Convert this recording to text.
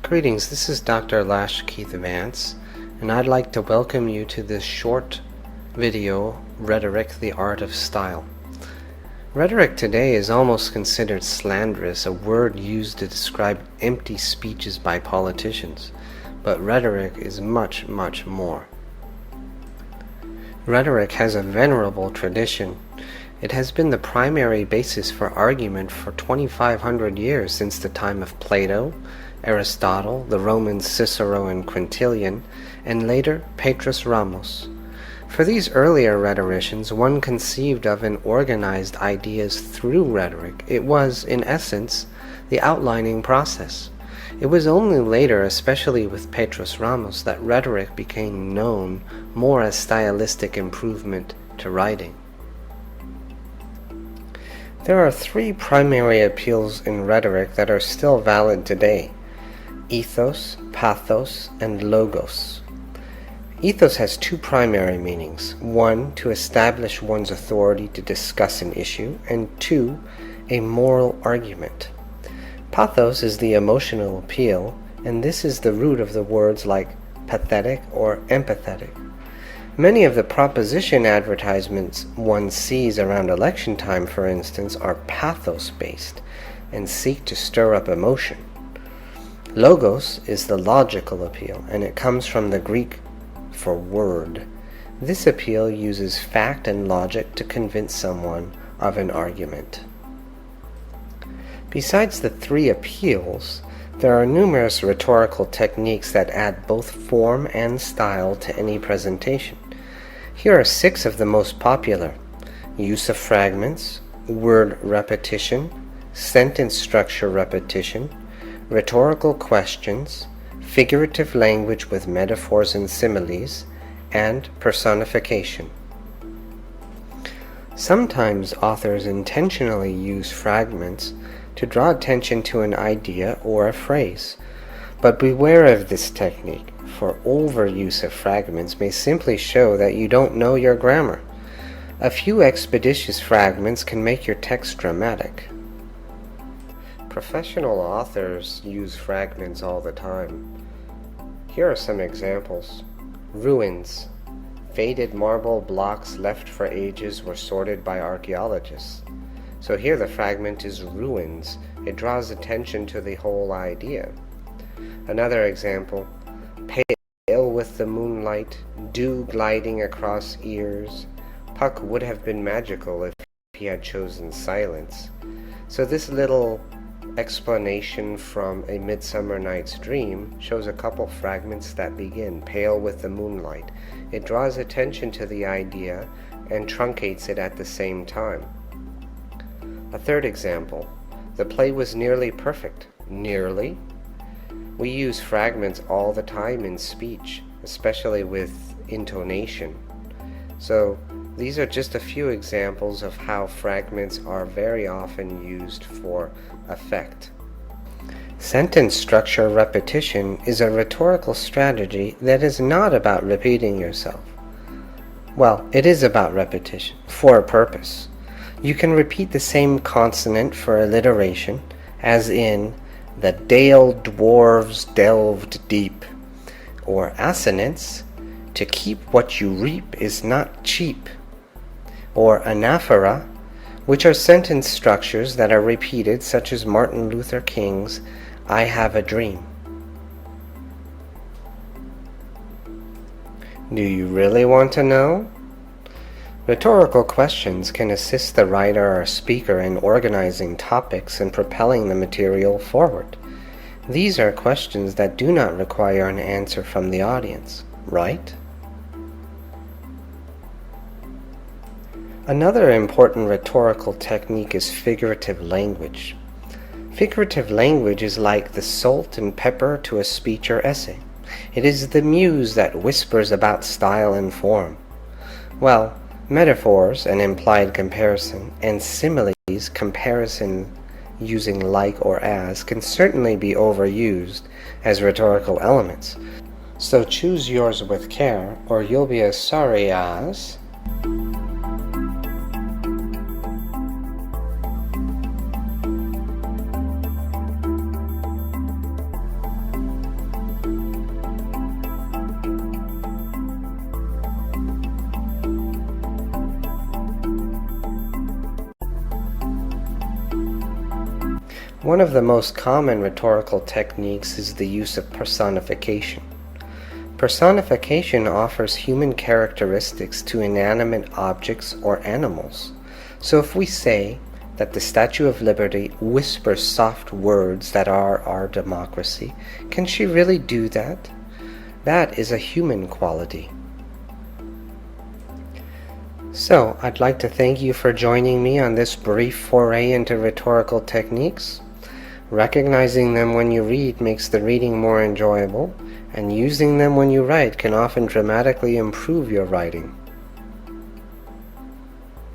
Greetings, this is Dr. Lash Keith Vance, and I'd like to welcome you to this short video, Rhetoric, the Art of Style. Rhetoric today is almost considered slanderous, a word used to describe empty speeches by politicians, but rhetoric is much, much more. Rhetoric has a venerable tradition. It has been the primary basis for argument for 2,500 years, since the time of Plato, Aristotle, the Romans Cicero and Quintilian, and later Petrus Ramos. For these earlier rhetoricians, one conceived of and organized ideas through rhetoric. It was, in essence, the outlining process. It was only later, especially with Petrus Ramos, that rhetoric became known more as stylistic improvement to writing. There are three primary appeals in rhetoric that are still valid today: ethos, pathos, and logos. Ethos has two primary meanings: one, to establish one's authority to discuss an issue, and two, a moral argument. Pathos is the emotional appeal, and this is the root of the words like pathetic or empathetic. Many of the proposition advertisements one sees around election time, for instance, are pathos-based and seek to stir up emotion. Logos is the logical appeal, and it comes from the Greek for word. This appeal uses fact and logic to convince someone of an argument. Besides the three appeals, there are numerous rhetorical techniques that add both form and style to any presentation. Here are 6 of the most popular: use of fragments, word repetition, sentence structure repetition, rhetorical questions, figurative language with metaphors and similes, and personification. Sometimes authors intentionally use fragments to draw attention to an idea or a phrase, but beware of this technique, for overuse of fragments may simply show that you don't know your grammar. A few expeditious fragments can make your text dramatic. Professional authors use fragments all the time. Here are some examples. Ruins. Faded marble blocks left for ages were sorted by archaeologists. So here the fragment is ruins. It draws attention to the whole idea. Another example. Pale with the moonlight, dew gliding across ears. Puck would have been magical if he had chosen silence. So this little explanation from A Midsummer Night's Dream shows a couple fragments that begin, pale with the moonlight. It draws attention to the idea and truncates it at the same time. A third example, the play was nearly perfect. Nearly? We use fragments all the time in speech, especially with intonation. So these are just a few examples of how fragments are very often used for effect. Sentence structure repetition is a rhetorical strategy that is not about repeating yourself. Well, it is about repetition, for a purpose. You can repeat the same consonant for alliteration, as in, the dale dwarves delved deep, or assonance, to keep what you reap is not cheap, or anaphora, which are sentence structures that are repeated, such as Martin Luther King's I have a dream. Do you really want to know? Rhetorical questions can assist the writer or speaker in organizing topics and propelling the material forward. These are questions that do not require an answer from the audience, right? Another important rhetorical technique is figurative language. Figurative language is like the salt and pepper to a speech or essay. It is the muse that whispers about style and form. Well, metaphors, an implied comparison, and similes, comparison using like or as, can certainly be overused as rhetorical elements. So choose yours with care, or you'll be as sorry as... One of the most common rhetorical techniques is the use of personification. Personification offers human characteristics to inanimate objects or animals. So if we say that the Statue of Liberty whispers soft words that are our democracy, can she really do that? That is a human quality. So, I'd like to thank you for joining me on this brief foray into rhetorical techniques. Recognizing them when you read makes the reading more enjoyable, and using them when you write can often dramatically improve your writing.